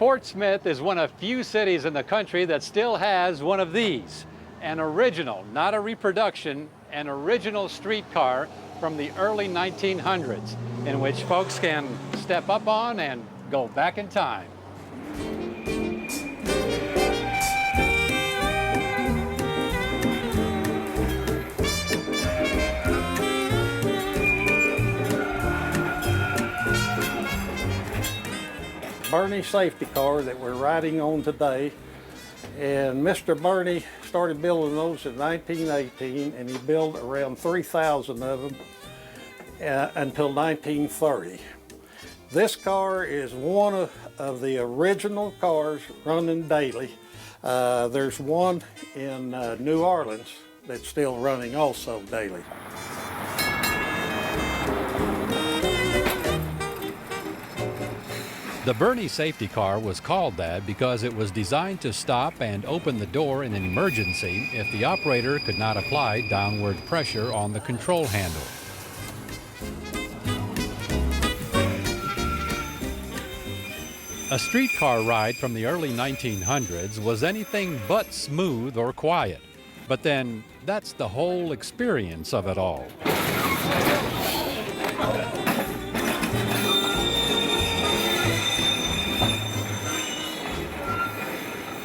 Fort Smith is one of few cities in the country that still has one of these. An original, not a reproduction, an original streetcar from the early 1900s in which folks can step up on and go back in time. Bernie safety car that we're riding on today, and Mr. Bernie started building those in 1918, and he built around 3,000 of them until 1930. This car is one of the original cars running daily. There's one in New Orleans that's still running also daily. The Bernie safety car was called that because it was designed to stop and open the door in an emergency if the operator could not apply downward pressure on the control handle. A streetcar ride from the early 1900s was anything but smooth or quiet. But then, that's the whole experience of it all.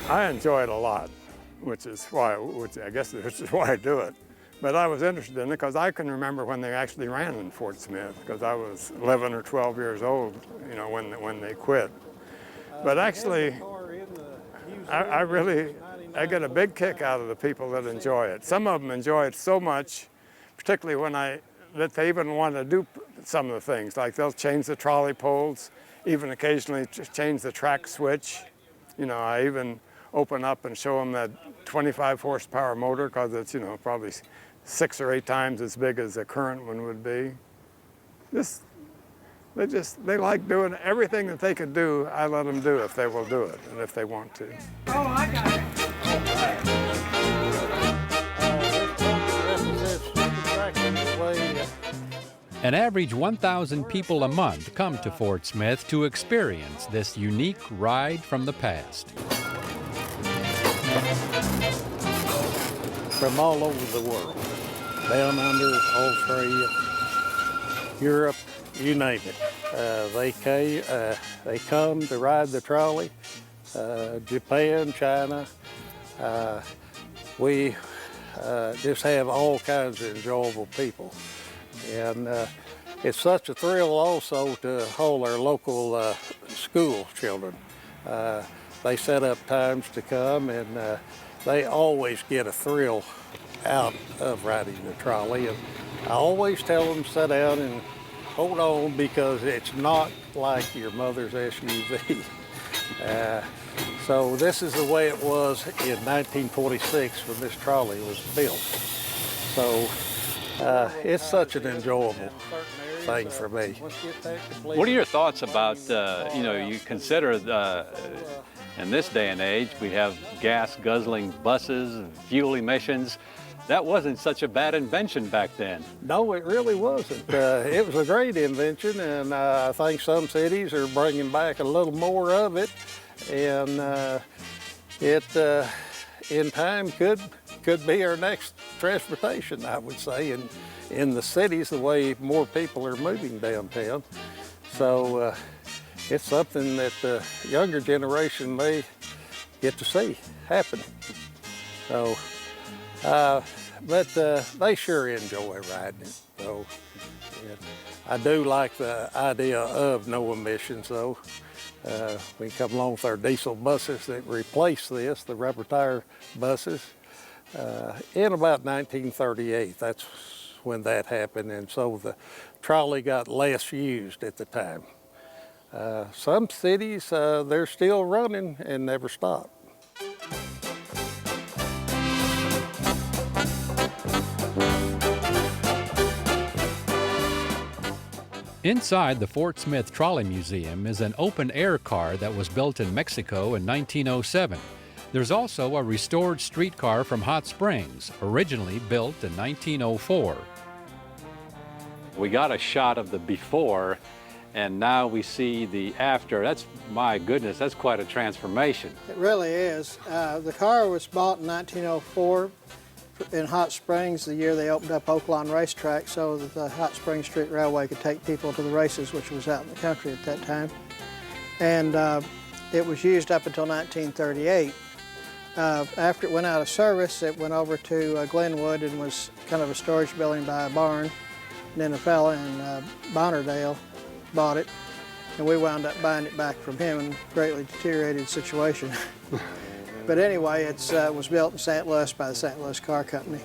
I enjoy it a lot, which I guess this is why I do it. But I was interested in it because I can remember when they actually ran in Fort Smith, because I was 11 or 12 years old, you know, when they quit. But actually, I get a big kick out of the people that enjoy it. Some of them enjoy it so much, particularly that they even want to do some of the things, like they'll change the trolley poles, even occasionally change the track switch. You know, I even open up and show them that 25 horsepower motor, because it's, you know, probably 6 or 8 times as big as the current one would be. They like doing everything that they could do. I let them do if they will do it and if they want to. Oh, I got it. An average 1,000 people a month come to Fort Smith to experience this unique ride from the past. From all over the world, down under, Australia, Europe, you name it. They come to ride the trolley. Japan, China. We just have all kinds of enjoyable people. And it's such a thrill also to hold our local school children. They set up times to come, and they always get a thrill out of riding the trolley. And I always tell them, sit down and hold on, because it's not like your mother's SUV. So this is the way it was in 1926 when this trolley was built. So it's such an enjoyable thing for me. What are your thoughts about, you consider in this day and age, we have gas-guzzling buses and fuel emissions. That wasn't such a bad invention back then. No, it really wasn't. It was a great invention, and I think some cities are bringing back a little more of it. And it, in time, could be our next transportation, I would say, in the cities, the way more people are moving downtown. So it's something that the younger generation may get to see happen. So, but they sure enjoy riding it. So I do like the idea of no emissions, though. We come along with our diesel buses that replace this, the rubber tire buses. In about 1938, that's when that happened, and so the trolley got less used at the time. Some cities, they're still running and never stop. Inside the Fort Smith Trolley Museum is an open-air car that was built in Mexico in 1907. There's also a restored streetcar from Hot Springs, originally built in 1904. We got a shot of the before, and now we see the after. That's, my goodness, that's quite a transformation. It really is. The car was bought in 1904 in Hot Springs, the year they opened up Oaklawn Racetrack, so that the Hot Springs Street Railway could take people to the races, which was out in the country at that time. And it was used up until 1938. After it went out of service, it went over to Glenwood and was kind of a storage building by a barn. And then a fella in Bonnerdale bought it, and we wound up buying it back from him in a greatly deteriorated situation. But anyway, it was built in St. Louis by the St. Louis Car Company.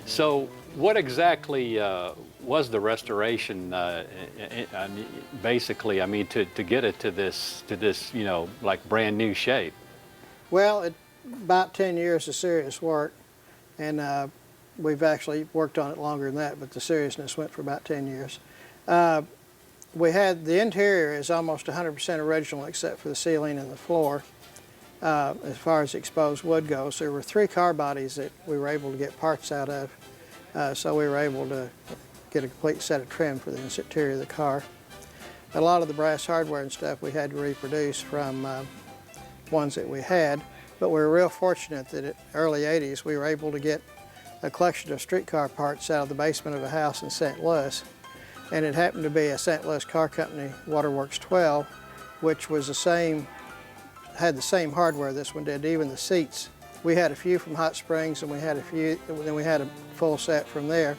So what exactly was the restoration, basically, I mean, to get it to this, you know, like brand new shape? Well, about 10 years of serious work, and we've actually worked on it longer than that, but the seriousness went for about 10 years. We had, the interior is almost 100% original except for the ceiling and the floor. As far as exposed wood goes, there were 3 car bodies that we were able to get parts out of, so we were able to get a complete set of trim for the interior of the car. A lot of the brass hardware and stuff we had to reproduce from ones that we had, but we were real fortunate that in the early 80s we were able to get a collection of streetcar parts out of the basement of a house in St. Louis, and it happened to be a St. Louis Car Company Waterworks 12, which was the same, had the same hardware this one did, even the seats. We had a few from Hot Springs, and we had a few, then we had a full set from there.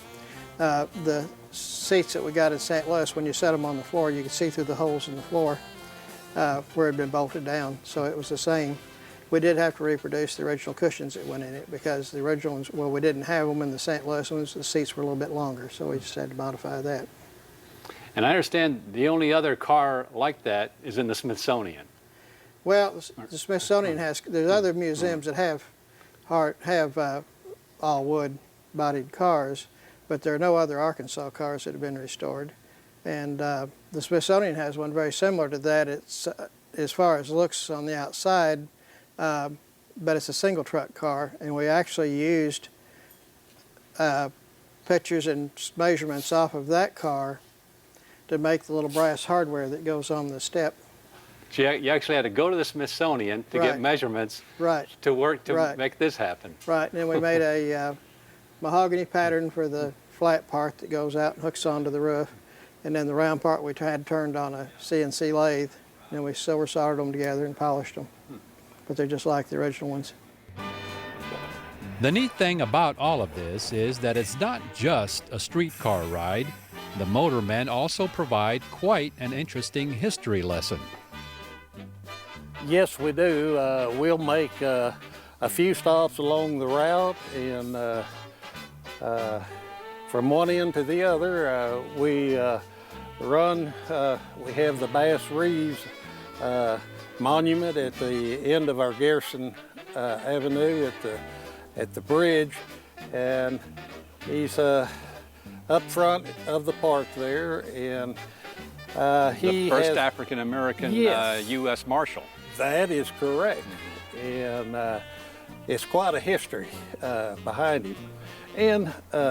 The seats that we got in St. Louis, when you set them on the floor, you could see through the holes in the floor where it had been bolted down, so it was the same. We did have to reproduce the original cushions that went in it because the original ones, well, we didn't have them in the St. Louis ones, the seats were a little bit longer, so we just had to modify that. And I understand the only other car like that is in the Smithsonian. Well, the Smithsonian has, there's other museums that have all wood bodied cars, but there are no other Arkansas cars that have been restored. And the Smithsonian has one very similar to that. It's, as far as looks on the outside, but it's a single truck car, and we actually used pictures and measurements off of that car to make the little brass hardware that goes on the step. So you actually had to go to the Smithsonian to get measurements to work to make this happen. Right, and then we made a mahogany pattern for the flat part that goes out and hooks onto the roof, and then the round part we had turned on a CNC lathe, and we silver soldered them together and polished them. But they're just like the original ones. The neat thing about all of this is that it's not just a streetcar ride. The motormen also provide quite an interesting history lesson. Yes, we do. We'll make a few stops along the route, and from one end to the other, we run, we have the Bass Reeves monument at the end of our Garrison Avenue at the bridge, and he's up front of the park there, and he the first African-American U.S. Marshal. That is correct, and it's quite a history behind him. And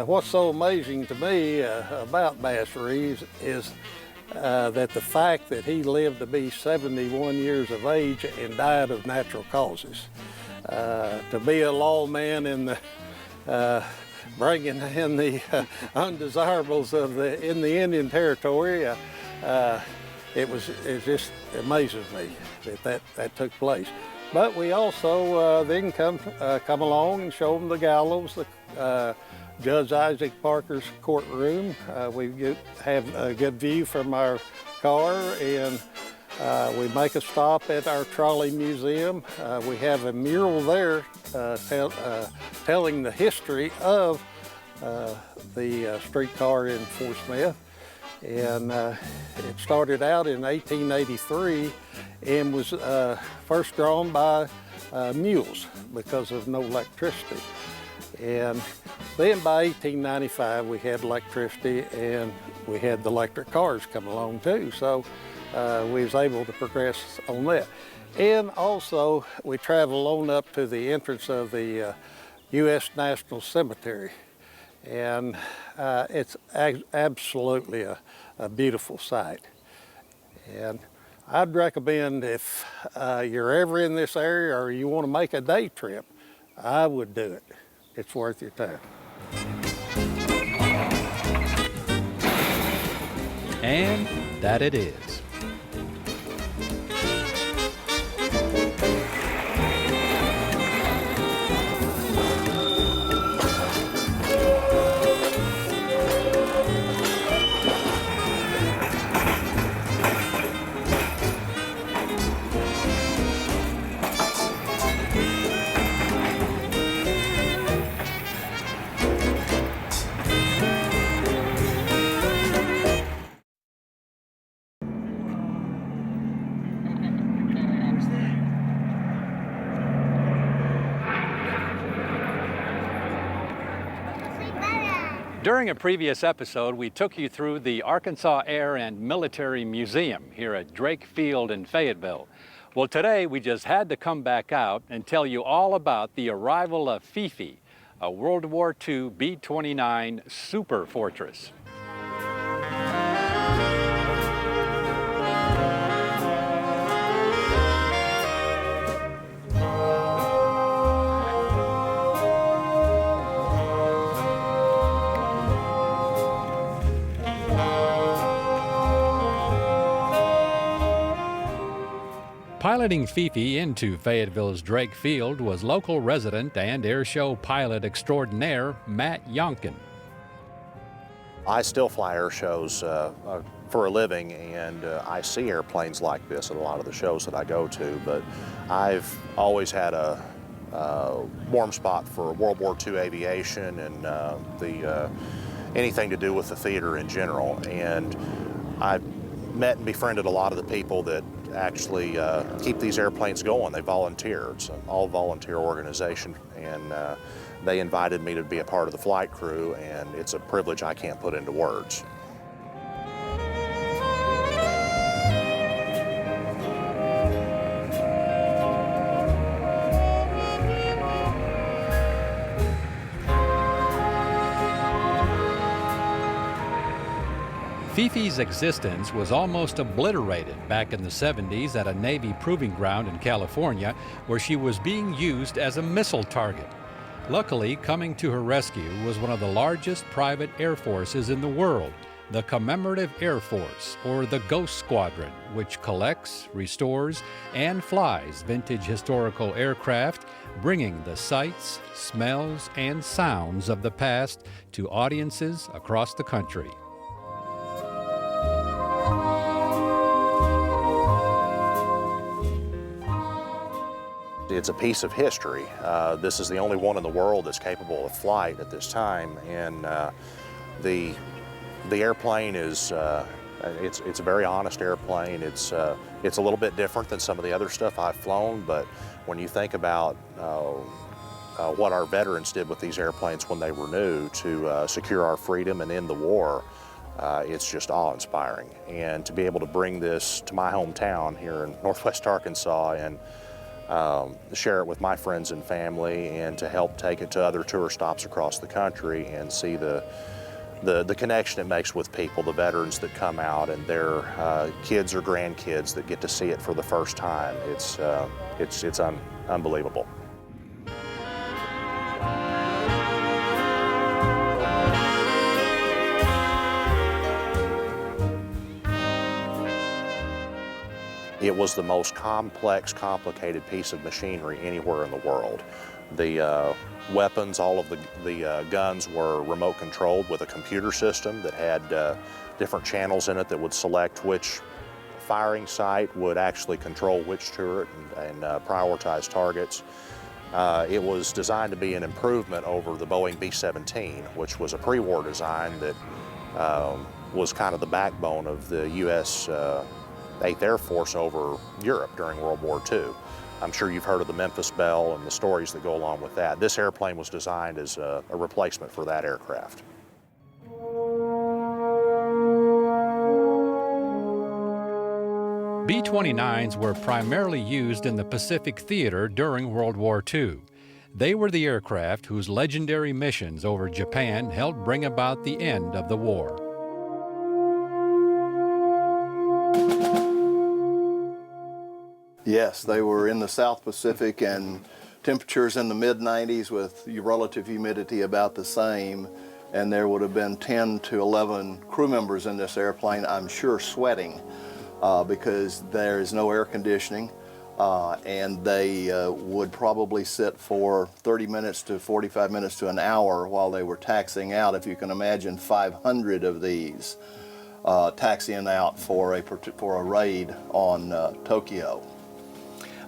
what's so amazing to me about Bass Reeves is that the fact that he lived to be 71 years of age and died of natural causes. To be a lawman in the bringing in the undesirables of in the Indian Territory, it just amazes me that took place. But we also then come along and show them the gallows, Judge Isaac Parker's courtroom. We have a good view from our car, and we make a stop at our Trolley Museum. We have a mural there telling the history of the streetcar in Fort Smith. And it started out in 1883 and was first drawn by mules because of no electricity. And then by 1895 we had electricity, and we had the electric cars come along too. So we was able to progress on that. And also we travel on up to the entrance of the U.S. National Cemetery. And it's absolutely a beautiful sight. And I'd recommend if you're ever in this area or you want to make a day trip, I would do it. It's worth your time. And that it is. During a previous episode, we took you through the Arkansas Air and Military Museum here at Drake Field in Fayetteville. Well, today we just had to come back out and tell you all about the arrival of Fifi, a World War II B-29 super fortress. Piloting Fifi into Fayetteville's Drake Field was local resident and airshow pilot extraordinaire Matt Yonkin. I still fly air shows for a living, and I see airplanes like this at a lot of the shows that I go to, but I've always had a warm spot for World War II aviation and anything to do with the theater in general. And I've met and befriended a lot of the people that actually keep these airplanes going. They volunteer. It's an all-volunteer organization, and they invited me to be a part of the flight crew, and it's a privilege I can't put into words. Fifi's existence was almost obliterated back in the 70s at a Navy proving ground in California, where she was being used as a missile target. Luckily, coming to her rescue was one of the largest private air forces in the world, the Commemorative Air Force, or the Ghost Squadron, which collects, restores, and flies vintage historical aircraft, bringing the sights, smells, and sounds of the past to audiences across the country. It's a piece of history. This is the only one in the world that's capable of flight at this time, and the airplane is it's a very honest airplane. It's a little bit different than some of the other stuff I've flown, but when you think about what our veterans did with these airplanes when they were new to secure our freedom and end the war, it's just awe-inspiring. And to be able to bring this to my hometown here in Northwest Arkansas and share it with my friends and family, and to help take it to other tour stops across the country and see the connection it makes with people, the veterans that come out and their kids or grandkids that get to see it for the first time. It's unbelievable. It was the most complex, complicated piece of machinery anywhere in the world. The weapons, all of the guns were remote controlled with a computer system that had different channels in it that would select which firing site would actually control which turret and prioritize targets. It was designed to be an improvement over the Boeing B-17, which was a pre-war design that was kind of the backbone of the U.S. 8th Air Force over Europe during World War II. I'm sure you've heard of the Memphis Belle and the stories that go along with that. This airplane was designed as a replacement for that aircraft. B-29s were primarily used in the Pacific Theater during World War II. They were the aircraft whose legendary missions over Japan helped bring about the end of the war. Yes, they were in the South Pacific and temperatures in the mid-90s with relative humidity about the same, and there would have been 10 to 11 crew members in this airplane, I'm sure sweating because there is no air conditioning, and they would probably sit for 30 minutes to 45 minutes to an hour while they were taxiing out. If you can imagine 500 of these taxiing out for a raid on Tokyo.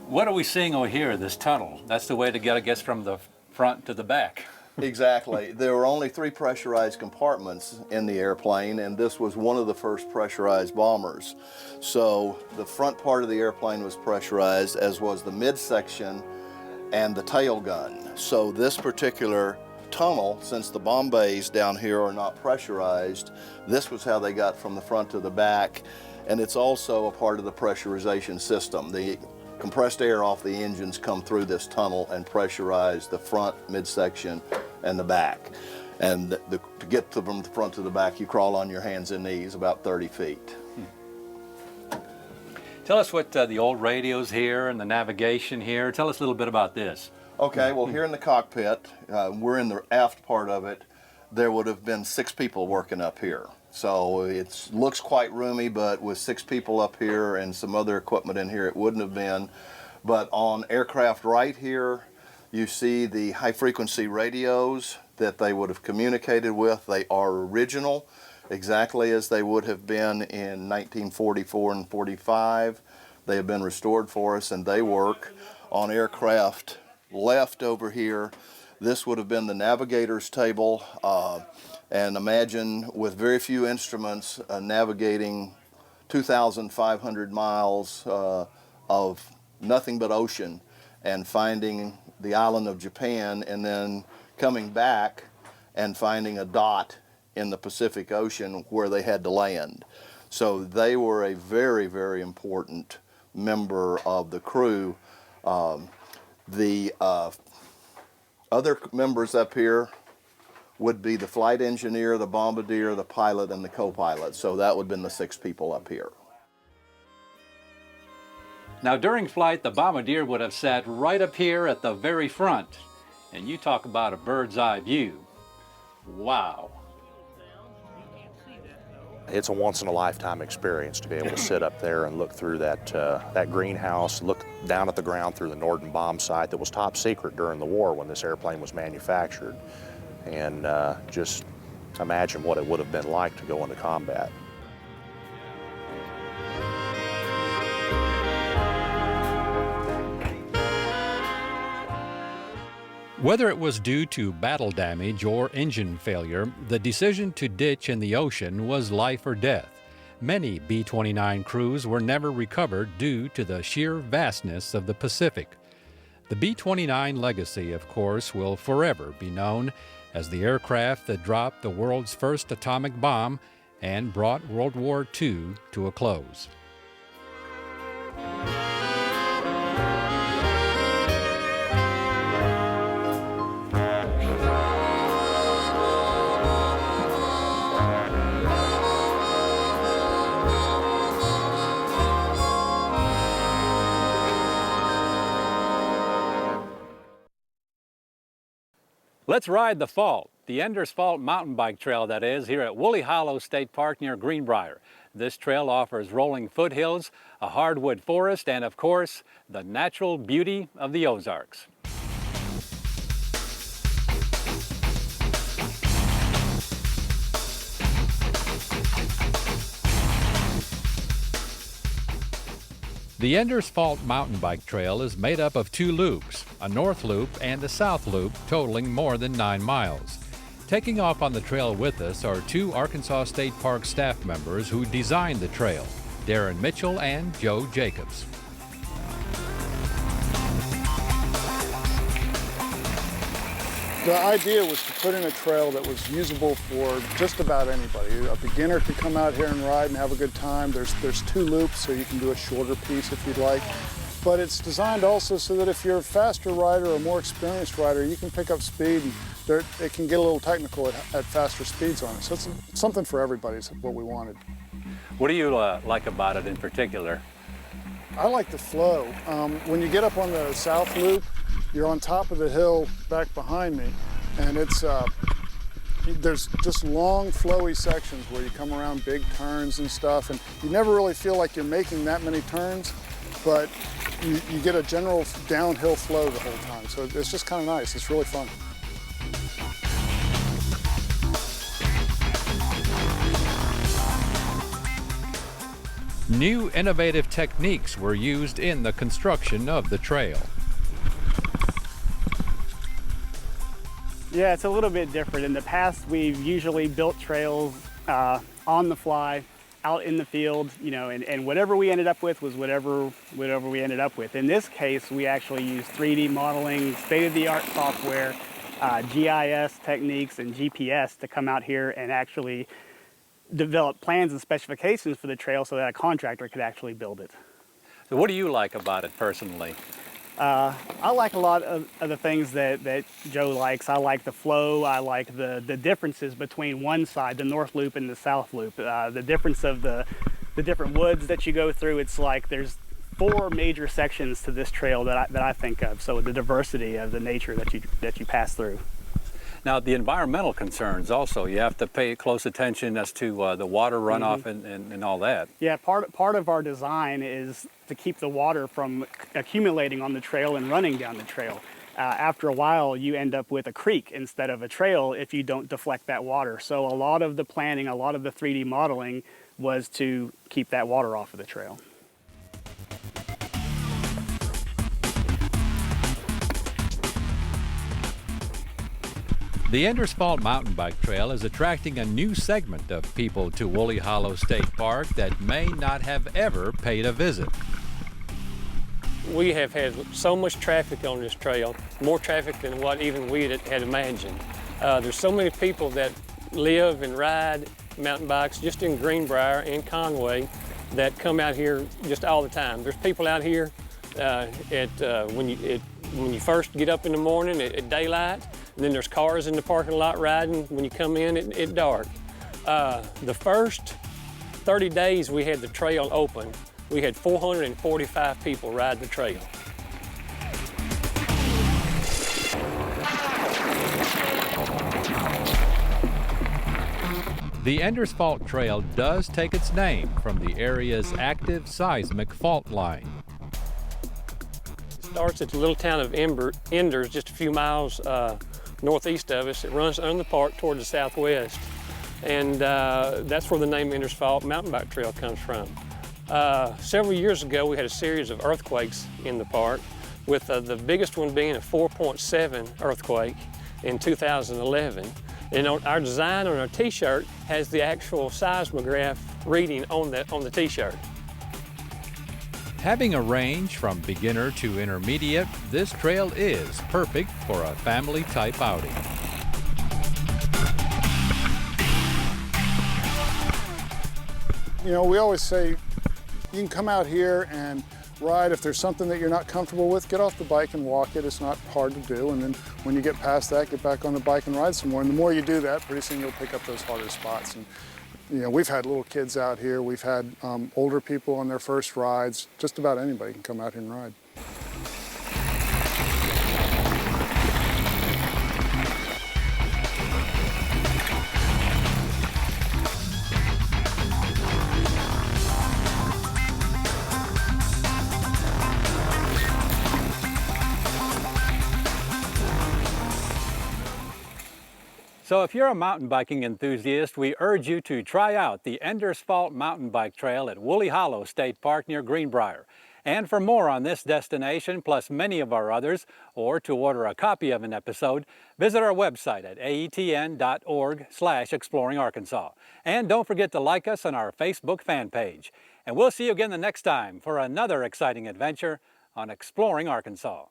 What are we seeing over here, this tunnel? That's the way to get, I guess, from the front to the back. Exactly. There were only 3 pressurized compartments in the airplane, and this was one of the first pressurized bombers. So the front part of the airplane was pressurized, as was the midsection and the tail gun. So this particular tunnel, since the bomb bays down here are not pressurized, this was how they got from the front to the back, and it's also a part of the pressurization system. The compressed air off the engines come through this tunnel and pressurize the front, midsection, and the back. And to get from the front to the back, you crawl on your hands and knees about 30 feet. Tell us what the old radios here and the navigation here. Tell us a little bit about this. Okay, well, here in the cockpit, we're in the aft part of it. There would have been 6 people working up here. So it looks quite roomy, but with 6 people up here and some other equipment in here, it wouldn't have been. But on aircraft right here, you see the high-frequency radios that they would have communicated with. They are original, exactly as they would have been in 1944 and 45. They have been restored for us, and they work. On aircraft left over here, this would have been the navigator's table. And imagine with very few instruments navigating 2,500 miles of nothing but ocean and finding the island of Japan, and then coming back and finding a dot in the Pacific Ocean where they had to land. So they were a very, very important member of the crew. The other members up here would be the flight engineer, the bombardier, the pilot, and the co-pilot. So that would have been the 6 people up here. Now during flight, the bombardier would have sat right up here at the very front. And you talk about a bird's eye view. Wow. It's a once-in-a-lifetime experience to be able to sit up there and look through that greenhouse, look down at the ground through the Norden bomb site that was top secret during the war when this airplane was manufactured. And just imagine what it would have been like to go into combat. Whether it was due to battle damage or engine failure, the decision to ditch in the ocean was life or death. Many B-29 crews were never recovered due to the sheer vastness of the Pacific. The B-29 legacy, of course, will forever be known as the aircraft that dropped the world's first atomic bomb and brought World War II to a close. Let's ride the fault, the Enders Fault mountain bike trail, that is, here at Woolly Hollow State Park near Greenbrier. This trail offers rolling foothills, a hardwood forest, and of course, the natural beauty of the Ozarks. The Enders Fault mountain bike trail is made up of 2 loops, a north loop and a south loop totaling more than 9 miles. Taking off on the trail with us are 2 Arkansas State Park staff members who designed the trail, Darren Mitchell and Joe Jacobs. The idea was to put in a trail that was usable for just about anybody. A beginner could come out here and ride and have a good time. There's 2 loops, so you can do a shorter piece if you'd like. But it's designed also so that if you're a faster rider or a more experienced rider, you can pick up speed, and it can get a little technical at faster speeds on it. So it's something for everybody is what we wanted. What do you like about it in particular? I like the flow. When you get up on the south loop, you're on top of the hill back behind me, and it's there's just long flowy sections where you come around big turns and stuff, and you never really feel like you're making that many turns, but you get a general downhill flow the whole time. So it's just kind of nice. It's really fun. New innovative techniques were used in the construction of the trail. Yeah, it's a little bit different. In the past, we've usually built trails on the fly, out in the field, you know, and whatever we ended up with was whatever we ended up with. In this case, we actually used 3D modeling, state-of-the-art software, GIS techniques, and GPS to come out here and actually develop plans and specifications for the trail so that a contractor could actually build it. So what do you like about it personally? I like a lot of the things that Joe likes. I like the flow. I like the differences between one side, the north loop and the south loop. The difference of the different woods that you go through. It's like there's 4 major sections to this trail that I think of. So the diversity of the nature that you pass through. Now, the environmental concerns also, you have to pay close attention as to the water runoff and all that. Yeah, part of our design is to keep the water from accumulating on the trail and running down the trail. After a while, you end up with a creek instead of a trail if you don't deflect that water. So a lot of the planning, a lot of the 3D modeling was to keep that water off of the trail. The Enders Fault Mountain Bike Trail is attracting a new segment of people to Woolly Hollow State Park that may not have ever paid a visit. We have had so much traffic on this trail, more traffic than what even we had imagined. There's so many people that live and ride mountain bikes just in Greenbrier and Conway that come out here just all the time. There's people out here when you first get up in the morning at daylight, and then there's cars in the parking lot riding when you come in at dark. The first 30 days we had the trail open, we had 445 people ride the trail. The Enders Fault Trail does take its name from the area's active seismic fault line. It starts at the little town of Enders, just a few miles northeast of us. It runs under the park toward the southwest. And that's where the name Enders Fault Mountain Bike Trail comes from. Several years ago, we had a series of earthquakes in the park, with the biggest one being a 4.7 earthquake in 2011. And our design on our t-shirt has the actual seismograph reading on the t-shirt. Having a range from beginner to intermediate, this trail is perfect for a family-type outing. You know, we always say you can come out here and ride. If there's something that you're not comfortable with, get off the bike and walk it. It's not hard to do. And then when you get past that, get back on the bike and ride some more. And the more you do that, pretty soon you'll pick up those harder spots. And you know, we've had little kids out here. We've had older people on their first rides. Just about anybody can come out here and ride. So if you're a mountain biking enthusiast, we urge you to try out the Enders Fault Mountain Bike Trail at Woolly Hollow State Park near Greenbrier. And for more on this destination, plus many of our others, or to order a copy of an episode, visit our website at aetn.org/exploringarkansas. And don't forget to like us on our Facebook fan page. And we'll see you again the next time for another exciting adventure on Exploring Arkansas.